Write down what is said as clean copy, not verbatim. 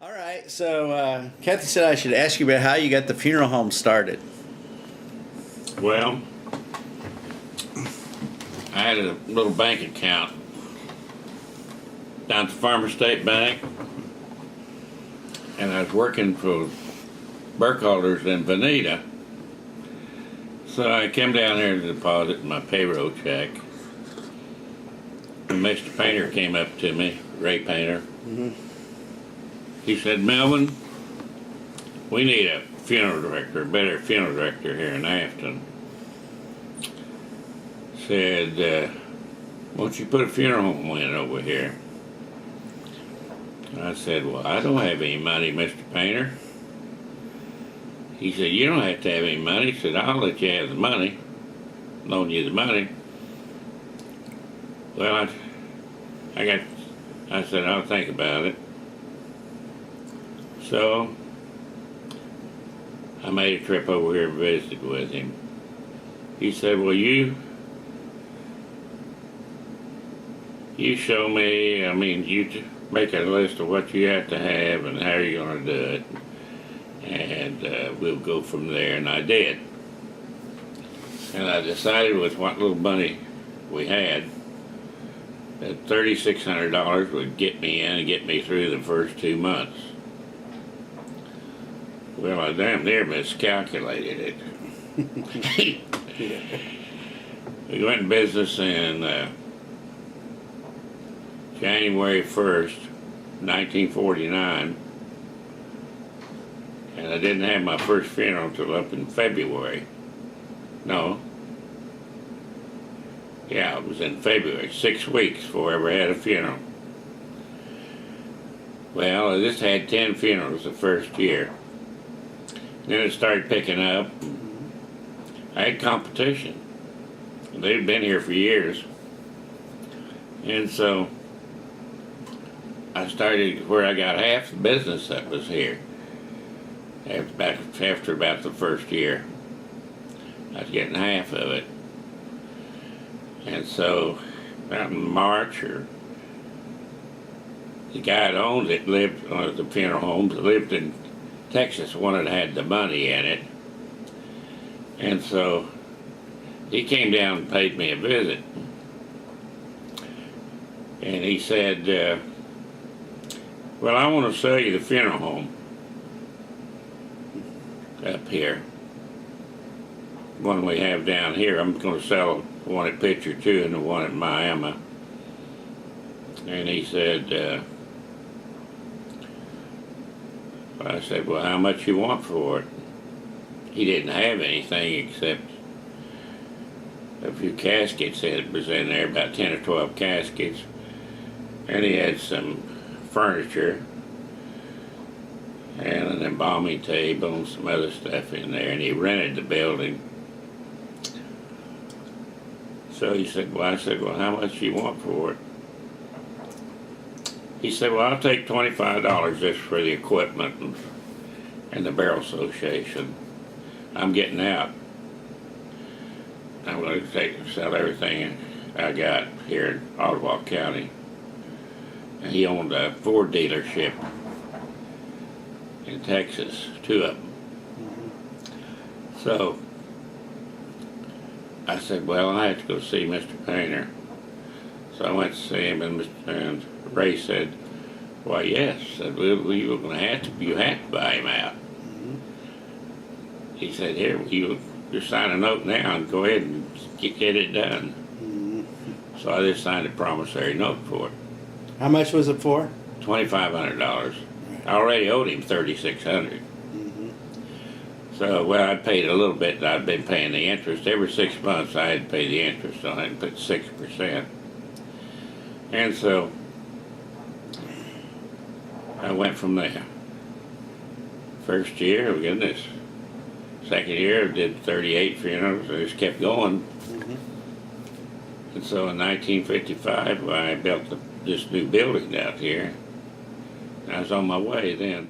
All right, so Kathy said I should ask you about how you got the funeral home started. Well, I had a little bank account down at the Farmer State Bank, and I was working for Burkhalter's in Veneta. So I came down here to deposit my payroll check. And Mr. Painter came up to me, Ray Painter. He said, "Melvin, we need a funeral director, a better funeral director here in Afton." Said, "Why don't you put a funeral home in over here?" I said, "Well, I don't have any money, Mr. Painter." He said, "You don't have to have any money." He said, "I'll let you have the money, loan you the money." Well, I said, "I'll think about it." So I made a trip over here and visited with him. He said, "Well, you show me, you make a list of what you have to have and how you're going to do it, and we'll go from there." And I did. And I decided with what little money we had that $3,600 would get me in and get me through the first 2 months. Well, I damn near miscalculated it. We went in business in January 1st, 1949, and I didn't have my first funeral until up in February. No. Yeah, it was in February, 6 weeks before I ever had a funeral. Well, I just had 10 funerals the first year. Then it started picking up. I had competition. They'd been here for years. And so I started where I got half the business that was here. After about the first year, I was getting half of it. And so about in March, the guy that owned it lived on the funeral home, lived in Texas, one that had the money in it. And so he came down and paid me a visit. And he said, "Well, I want to sell you the funeral home up here. One we have down here. I'm going to sell the one at Picture 2 and the one at Miami." And he said, I said, "Well, how much you want for it?" He didn't have anything except a few caskets that was in there, about 10 or 12 caskets. And he had some furniture and an embalming table and some other stuff in there, and he rented the building. So he said, I said, "Well, how much you want for it?" He said, "Well, I'll take $25 just for the equipment and the Barrel Association. I'm getting out. I'm going to sell everything I got here in Ottawa County." And he owned a Ford dealership in Texas, 2 of them. So I said, "Well, I have to go see Mr. Painter." So I went to see him, and Ray said, "Why, yes." I said, "Well, you have to buy him out." He said, "Here, you just sign a note now and go ahead and get it done." So I just signed a promissory note for it. How much was it for? $2,500. I already owed him $3,600. So, well, I paid a little bit. I'd been paying the interest. Every 6 months I had to pay the interest on it and put 6%. And so I went from there. First year, oh goodness. Second year, I did 38 funerals. I just kept going. And so in 1955, I built this new building out here. I was on my way then.